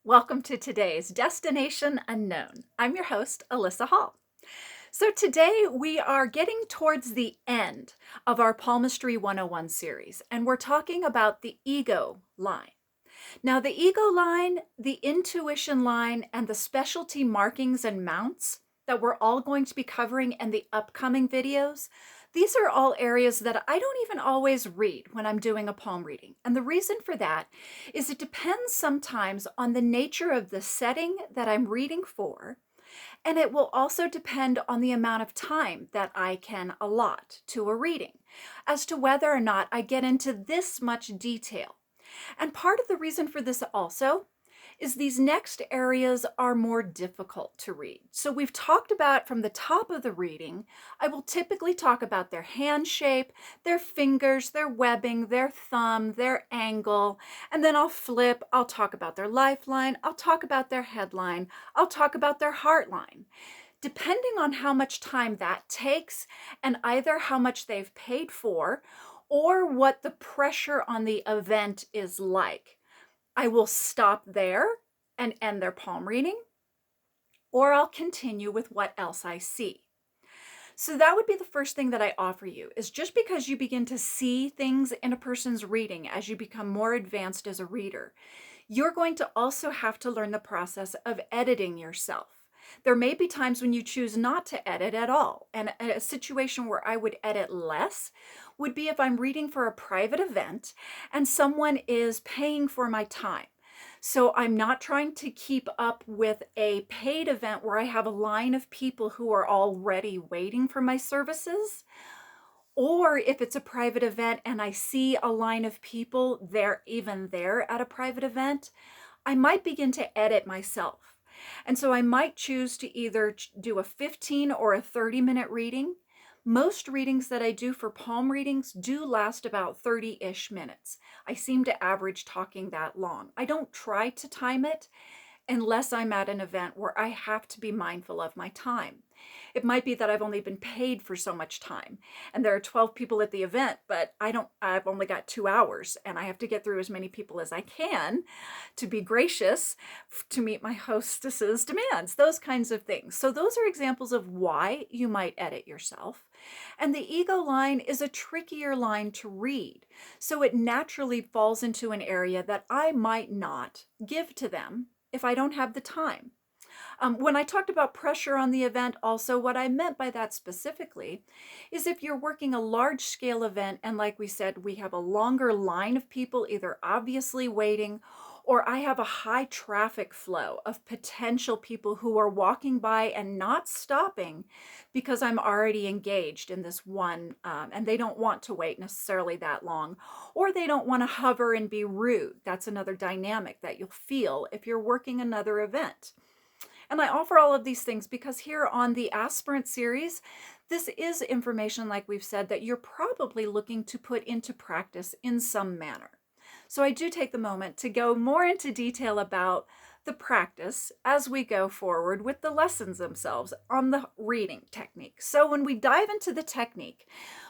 Welcome to today's Destination Unknown. I'm your host, Alyssa Hall. So today we are getting towards the end of our Palmistry 101 series, and we're talking about the ego line. Now, the ego line, the intuition line, and the specialty markings and mounts that we're all going to be covering in the upcoming videos, these are all areas that I don't even always read when I'm doing a palm reading. And the reason for that is it depends sometimes on the nature of the setting that I'm reading for, and it will also depend on the amount of time that I can allot to a reading as to whether or not I get into this much detail. And part of the reason for this also is these next areas are more difficult to read. So we've talked about from the top of the reading, I will typically talk about their hand shape, their fingers, their webbing, their thumb, their angle, and then I'll flip, I'll talk about their lifeline, I'll talk about their headline, I'll talk about their heart line. Depending on how much time that takes and either how much they've paid for or what the pressure on the event is like, I will stop there and end their palm reading, or I'll continue with what else I see. So that would be the first thing that I offer you, is just because you begin to see things in a person's reading as you become more advanced as a reader, you're going to also have to learn the process of editing yourself. There may be times when you choose not to edit at all. And a situation where I would edit less would be if I'm reading for a private event and someone is paying for my time. So I'm not trying to keep up with a paid event where I have a line of people who are already waiting for my services. Or if it's a private event and I see a line of people there, even there at a private event, I might begin to edit myself. And so I might choose to either do a 15 or a 30-minute reading. Most readings that I do for palm readings do last about 30-ish minutes. I seem to average talking that long. I don't try to time it unless I'm at an event where I have to be mindful of my time. It might be that I've only been paid for so much time and there are 12 people at the event, but I've only got 2 hours and I have to get through as many people as I can to be gracious to meet my hostess's demands, those kinds of things. So those are examples of why you might edit yourself. And the ego line is a trickier line to read. So it naturally falls into an area that I might not give to them if I don't have the time. When I talked about pressure on the event, also what I meant by that specifically is if you're working a large scale event, and like we said, we have a longer line of people either obviously waiting, or I have a high traffic flow of potential people who are walking by and not stopping because I'm already engaged in this one, and they don't want to wait necessarily that long, or they don't want to hover and be rude. That's another dynamic that you'll feel if you're working another event. And I offer all of these things because here on the Aspirant series, this is information, like we've said, that you're probably looking to put into practice in some manner. So I do take the moment to go more into detail about the practice as we go forward with the lessons themselves on the reading technique. So when we dive into the technique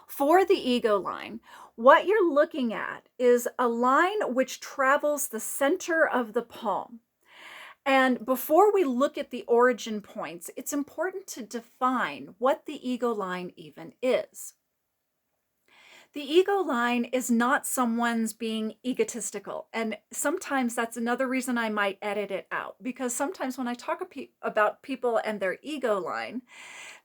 for the ego line, what you're looking at is a line which travels the center of the palm. And before we look at the origin points, it's important to define what the ego line even is. The ego line is not someone's being egotistical. And sometimes that's another reason I might edit it out, because sometimes when I talk about people and their ego line,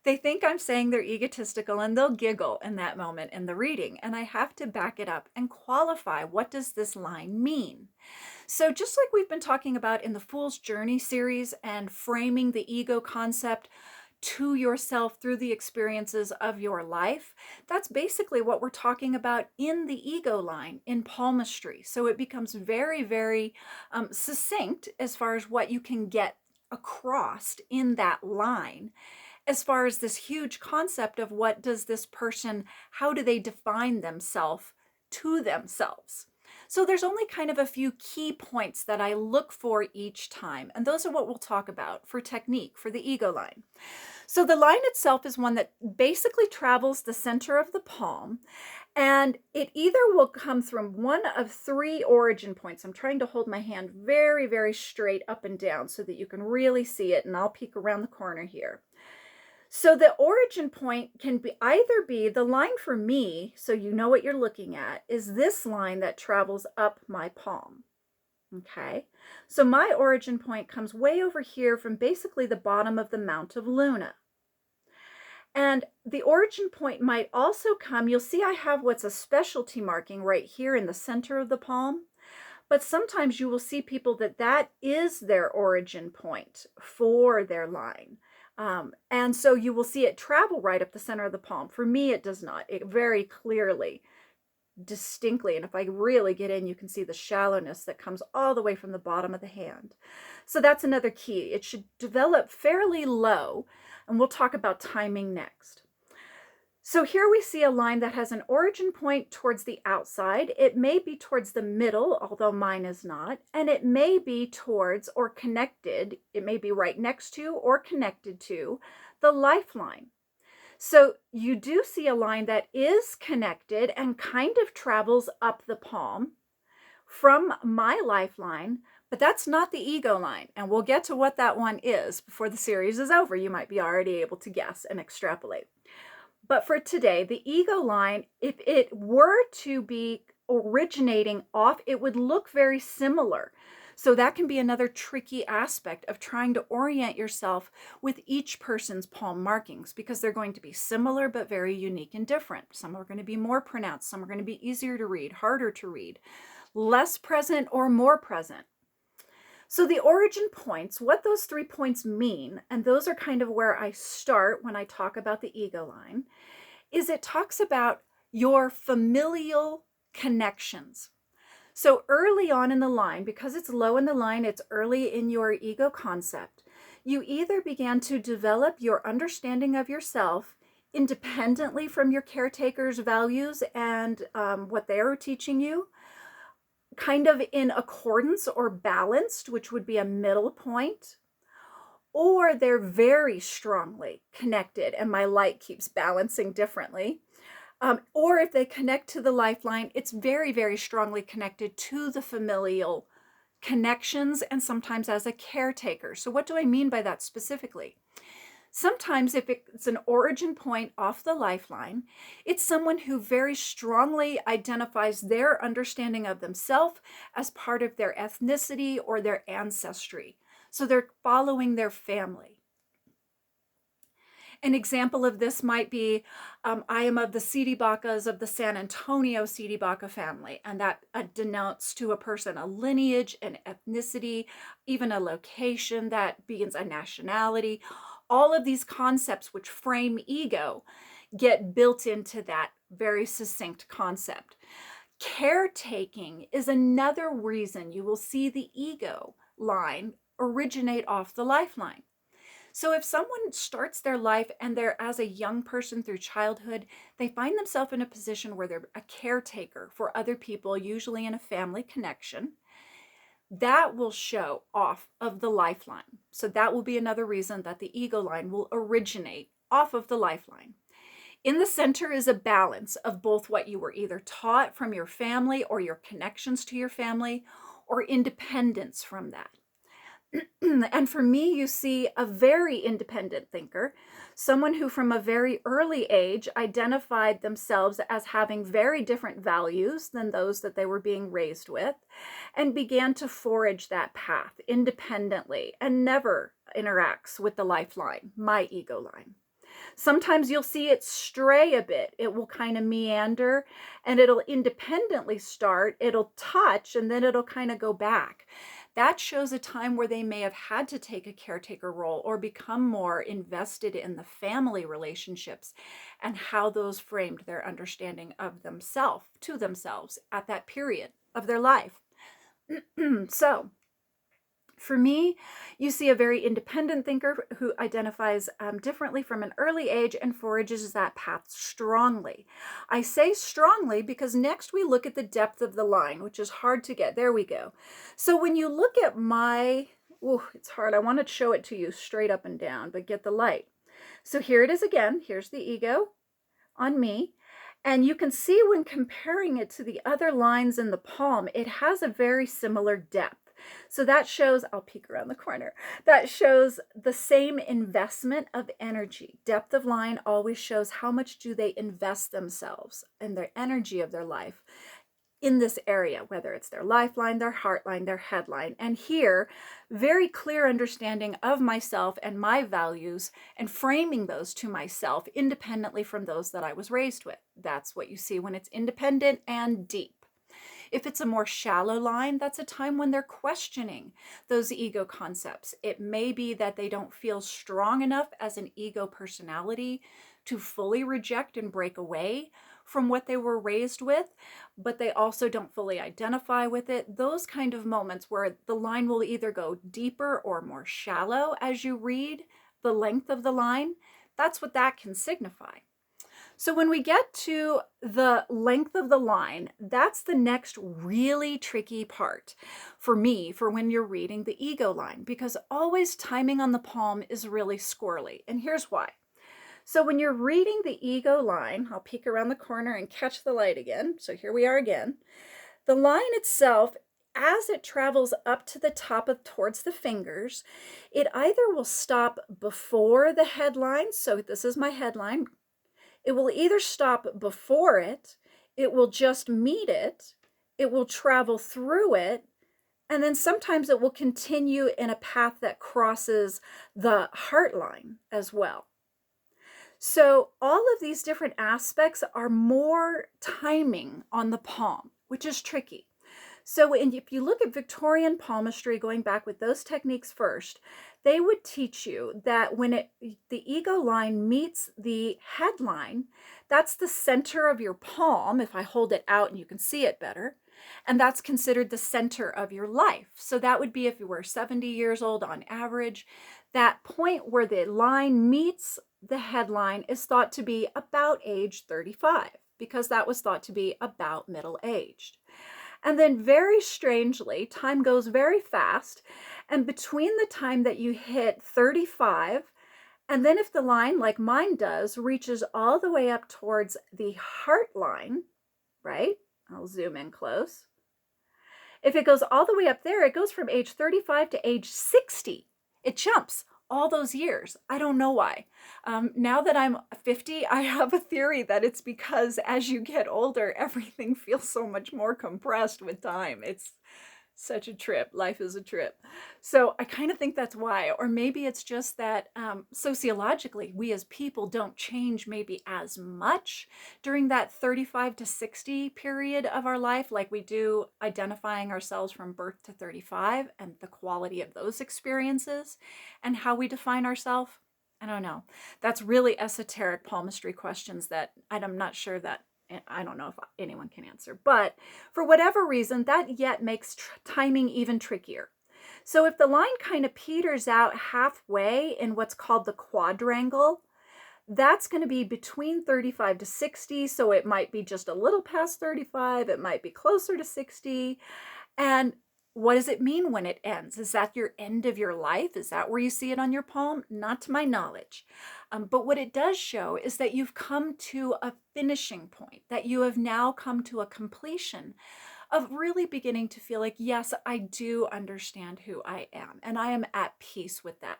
they think I'm saying they're egotistical and they'll giggle in that moment in the reading. And I have to back it up and qualify, what does this line mean? So just like we've been talking about in the Fool's Journey series and framing the ego concept to yourself through the experiences of your life, that's basically what we're talking about in the ego line in palmistry. So it becomes very, very succinct as far as what you can get across in that line, as far as this huge concept of what does this person, how do they define themselves to themselves? So there's only kind of a few key points that I look for each time, and those are what we'll talk about for technique for the ego line. So the line itself is one that basically travels the center of the palm, and it either will come from one of three origin points. I'm trying to hold my hand very, very straight up and down so that you can really see it, and I'll peek around the corner here. So the origin point can be either be the line for me, so you know what you're looking at, is this line that travels up my palm. Okay, so my origin point comes way over here from basically the bottom of the Mount of Luna. And the origin point might also come, you'll see I have what's a specialty marking right here in the center of the palm, but sometimes you will see people that is their origin point for their line. And so you will see it travel right up the center of the palm. For me, it does not. It very clearly, distinctly, and if I really get in, you can see the shallowness that comes all the way from the bottom of the hand. So that's another key. It should develop fairly low, and we'll talk about timing next. So here we see a line that has an origin point towards the outside. It may be towards the middle, although mine is not, and it may be towards or connected, it may be right next to or connected to the lifeline. So you do see a line that is connected and kind of travels up the palm from my lifeline, but that's not the ego line. And we'll get to what that one is before the series is over. You might be already able to guess and extrapolate. But for today, the ego line, if it were to be originating off, it would look very similar. So that can be another tricky aspect of trying to orient yourself with each person's palm markings, because they're going to be similar but very unique and different. Some are going to be more pronounced, some are going to be easier to read, harder to read, less present or more present. So the origin points, what those 3 points mean, and those are kind of where I start when I talk about the ego line, is it talks about your familial connections. So early on in the line, because it's low in the line, it's early in your ego concept, you either began to develop your understanding of yourself independently from your caretaker's values and what they are teaching you, kind of in accordance or balanced, which would be a middle point, or they're very strongly connected and my light keeps balancing differently. Or if they connect to the lifeline, it's very, very strongly connected to the familial connections and sometimes as a caretaker. So what do I mean by that specifically? Sometimes if it's an origin point off the lifeline, it's someone who very strongly identifies their understanding of themselves as part of their ethnicity or their ancestry. So they're following their family. An example of this might be, I am of the Sidibacas of the San Antonio Sidibaca family, and that denotes to a person a lineage, an ethnicity, even a location that begins a nationality. All of these concepts which frame ego get built into that very succinct concept. Caretaking is another reason you will see the ego line originate off the lifeline. So if someone starts their life and they're as a young person through childhood, they find themselves in a position where they're a caretaker for other people, usually in a family connection, that will show off of the lifeline. So that will be another reason that the ego line will originate off of the lifeline. In the center is a balance of both what you were either taught from your family or your connections to your family, or independence from that. And for me, you see a very independent thinker, someone who from a very early age identified themselves as having very different values than those that they were being raised with, and began to forage that path independently and never interacts with the lifeline, my ego line. Sometimes you'll see it stray a bit. It will kind of meander and it'll independently start, it'll touch, and then it'll kind of go back. That shows a time where they may have had to take a caretaker role or become more invested in the family relationships and how those framed their understanding of themselves to themselves at that period of their life. So For me, you see a very independent thinker who identifies differently from an early age and forages that path strongly. I say strongly because next we look at the depth of the line, which is hard to get. There we go. So when you look at it's hard. I want to show it to you straight up and down, but get the light. So here it is again. Here's the ego on me. And you can see when comparing it to the other lines in the palm, it has a very similar depth. So that shows, I'll peek around the corner, that shows the same investment of energy. Depth of line always shows how much do they invest themselves and their energy of their life in this area, whether it's their lifeline, their heart line, their headline. And here, very clear understanding of myself and my values and framing those to myself independently from those that I was raised with. That's what you see when it's independent and deep. If it's a more shallow line, that's a time when they're questioning those ego concepts. It may be that they don't feel strong enough as an ego personality to fully reject and break away from what they were raised with, but they also don't fully identify with it. Those kind of moments where the line will either go deeper or more shallow as you read the length of the line, that's what that can signify. So when we get to the length of the line, that's the next really tricky part for me for when you're reading the ego line, because always timing on the palm is really squirrely. And here's why. So when you're reading the ego line, I'll peek around the corner and catch the light again. So here we are again. The line itself, as it travels up to the top towards the fingers, it either will stop before the headline. So this is my headline. It will either stop before it, it will just meet it, it will travel through it, and then sometimes it will continue in a path that crosses the heart line as well. So all of these different aspects are more timing on the palm, which is tricky. So if you look at Victorian palmistry, going back with those techniques first, they would teach you that when the ego line meets the headline, that's the center of your palm, if I hold it out and you can see it better, and that's considered the center of your life. So that would be if you were 70 years old on average, that point where the line meets the headline is thought to be about age 35, because that was thought to be about middle-aged. And then very strangely, time goes very fast. And between the time that you hit 35, and then if the line, like mine does, reaches all the way up towards the heart line, right? I'll zoom in close. If it goes all the way up there, it goes from age 35 to age 60. It jumps all those years. I don't know why. Now that I'm 50, I have a theory that it's because as you get older, everything feels so much more compressed with time. It's such a trip. Life is a trip. So I kind of think that's why. Or maybe it's just that sociologically, we as people don't change maybe as much during that 35 to 60 period of our life like we do identifying ourselves from birth to 35 and the quality of those experiences and how we define ourselves. I don't know. That's really esoteric palmistry questions that I'm not sure that I don't know if anyone can answer, but for whatever reason, that yet makes timing even trickier. So if the line kind of peters out halfway in what's called the quadrangle, that's going to be between 35 to 60. So it might be just a little past 35. It might be closer to 60. And what does it mean when it ends? Is that your end of your life? Is that where you see it on your palm? Not to my knowledge. But what it does show is that you've come to a finishing point, that you have now come to a completion of really beginning to feel like, yes, I do understand who I am, and I am at peace with that.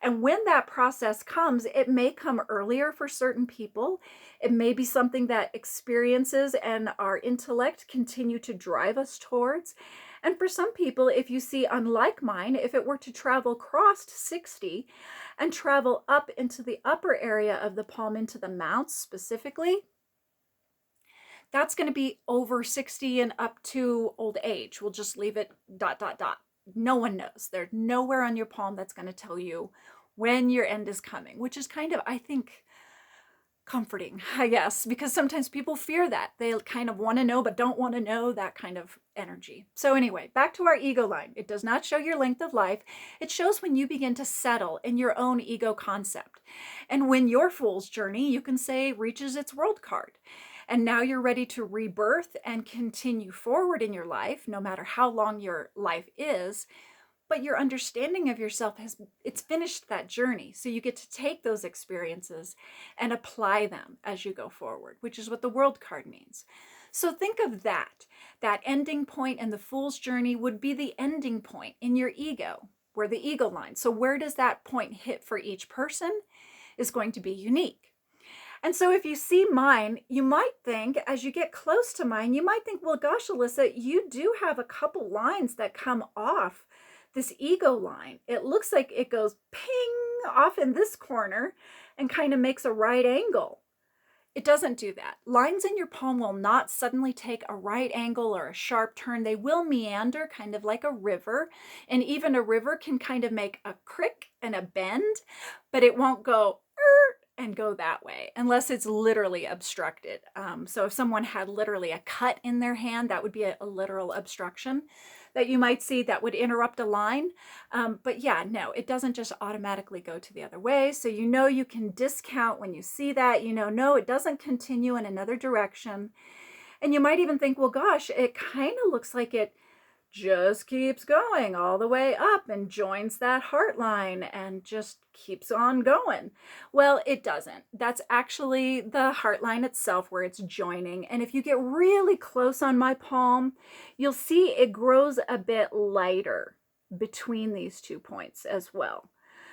And when that process comes, it may come earlier for certain people. It may be something that experiences and our intellect continue to drive us towards. And for some people, if you see, unlike mine, if it were to travel across 60 and travel up into the upper area of the palm, into the mounts specifically, that's going to be over 60 and up to old age. We'll just leave it ... No one knows. There's nowhere on your palm that's going to tell you when your end is coming, which is kind of, I think, comforting, I guess, because sometimes people fear that. They kind of want to know, but don't want to know, that kind of energy. So anyway, back to our ego line. It does not show your length of life. It shows when you begin to settle in your own ego concept. And when your fool's journey, you can say, reaches its world card. And now you're ready to rebirth and continue forward in your life, no matter how long your life is. But your understanding of yourself it's finished that journey. So you get to take those experiences and apply them as you go forward, which is what the world card means. So think of that ending point, and the fool's journey would be the ending point in your ego, where the ego line. So where does that point hit for each person is going to be unique. And so if you see mine, you might think, as you get close to mine, you might think, well, gosh, Alyssa, you do have a couple lines that come off this ego line. It looks like it goes ping off in this corner and kind of makes a right angle. It doesn't do that. Lines in your palm will not suddenly take a right angle or a sharp turn. They will meander kind of like a river. And even a river can kind of make a crick and a bend, but it won't go and go that way unless it's literally obstructed. So if someone had literally a cut in their hand, that would be a literal obstruction that you might see that would interrupt a line. But yeah, no, it doesn't just automatically go to the other way. So you can discount when you see that, no, it doesn't continue in another direction. And you might even think, well, gosh, it kind of looks like it just keeps going all the way up and joins that heart line and just keeps on going. Well, it doesn't. That's actually the heart line itself where it's joining. And if you get really close on my palm, you'll see it grows a bit lighter between these 2 points as well.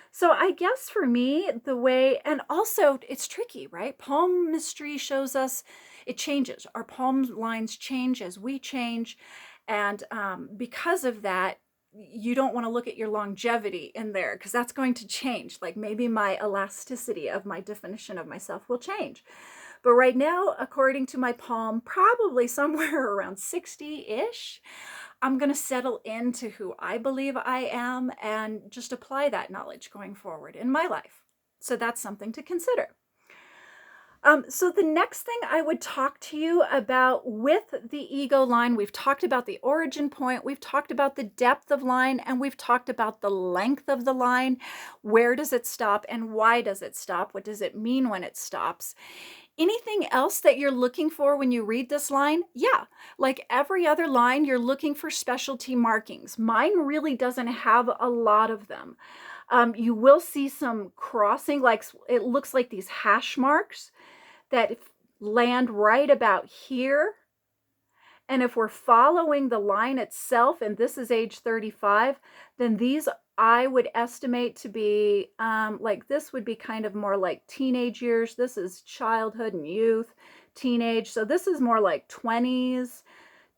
So I guess for me, and also it's tricky, right? Palmistry shows us it changes. Our palm lines change as we change. And because of that, you don't want to look at your longevity in there because that's going to change. Like maybe my elasticity of my definition of myself will change. But right now, according to my palm, probably somewhere around 60-ish, I'm going to settle into who I believe I am and just apply that knowledge going forward in my life. So that's something to consider. So the next thing I would talk to you about with the ego line, we've talked about the origin point, we've talked about the depth of line, and we've talked about the length of the line. Where does it stop and why does it stop? What does it mean when it stops? Anything else that you're looking for when you read this line? Yeah, like every other line, you're looking for specialty markings. Mine really doesn't have a lot of them. You will see some crossing, like it looks like these hash marks that land right about here. And if we're following the line itself, and this is age 35, then these I would estimate to be like this would be kind of more like teenage years. This is childhood and youth, teenage. So this is more like 20s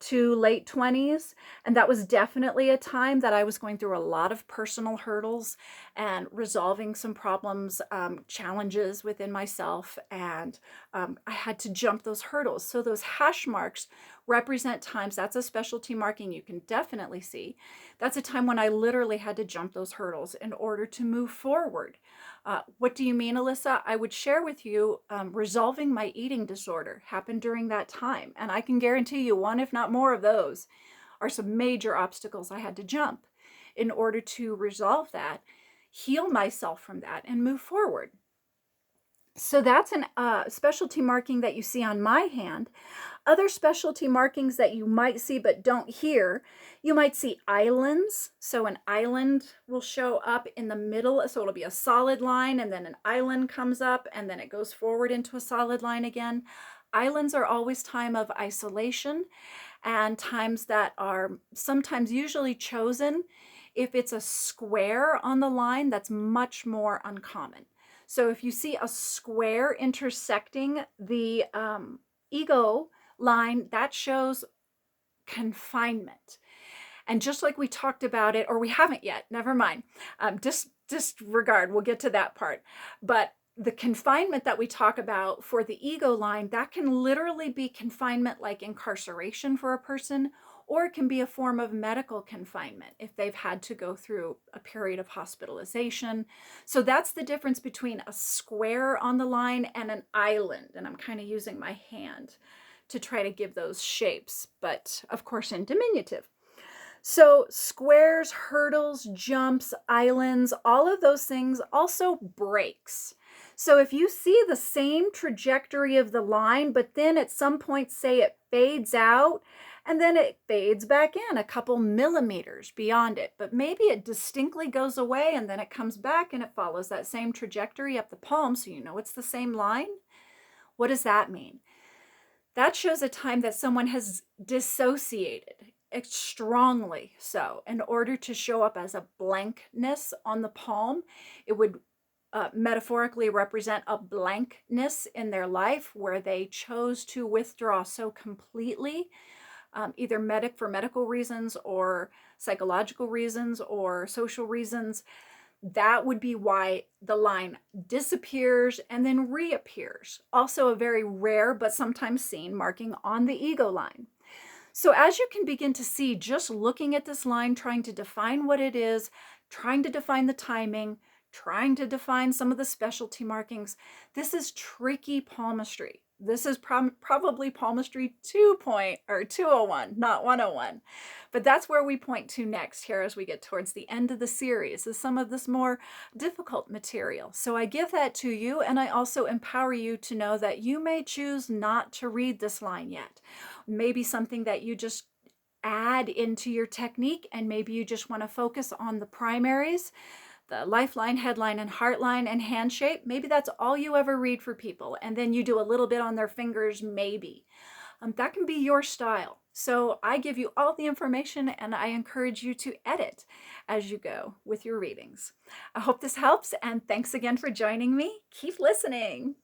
to late 20s. And that was definitely a time that I was going through a lot of personal hurdles and resolving some problems, challenges within myself. And I had to jump those hurdles. So those hash marks represent times. That's a specialty marking you can definitely see. That's a time when I literally had to jump those hurdles in order to move forward. What do you mean, Alyssa? I would share with you resolving my eating disorder happened during that time. And I can guarantee you one, if not more of those, are some major obstacles I had to jump in order to resolve that, heal myself from that, and move forward. So that's a specialty marking that you see on my hand. Other specialty markings that you might see but don't hear, you might see islands. So an island will show up in the middle. So it'll be a solid line and then an island comes up and then it goes forward into a solid line again. Islands are always time of isolation and times that are sometimes usually chosen. If it's a square on the line, that's much more uncommon. So if you see a square intersecting the ego line, that shows confinement. And just like we talked about it, or we haven't yet, never mind, disregard, we'll get to that part. But the confinement that we talk about for the ego line, that can literally be confinement like incarceration for a person, or it can be a form of medical confinement if they've had to go through a period of hospitalization. So that's the difference between a square on the line and an island. And I'm kind of using my hand to try to give those shapes, but of course in diminutive. So squares, hurdles, jumps, islands, all of those things, also breaks. So if you see the same trajectory of the line, but then at some point, say it fades out, and then it fades back in a couple millimeters beyond it, but maybe it distinctly goes away and then it comes back and it follows that same trajectory up the palm, so you know it's the same line. What does that mean? That shows a time that someone has dissociated strongly. So in order to show up as a blankness on the palm, it would metaphorically represent a blankness in their life where they chose to withdraw so completely, either for medical reasons or psychological reasons or social reasons. That would be why the line disappears and then reappears. Also a very rare but sometimes seen marking on the ego line. So as you can begin to see, just looking at this line, trying to define what it is, trying to define the timing, trying to define some of the specialty markings, this is tricky palmistry. This is probably palmistry 201, not 101. But that's where we point to next here as we get towards the end of the series, is some of this more difficult material. So I give that to you, and I also empower you to know that you may choose not to read this line yet. Maybe something that you just add into your technique, and maybe you just want to focus on the primaries, the lifeline, headline, and heartline, and hand shape. Maybe that's all you ever read for people, and then you do a little bit on their fingers, maybe. That can be your style. So I give you all the information, and I encourage you to edit as you go with your readings. I hope this helps, and thanks again for joining me. Keep listening.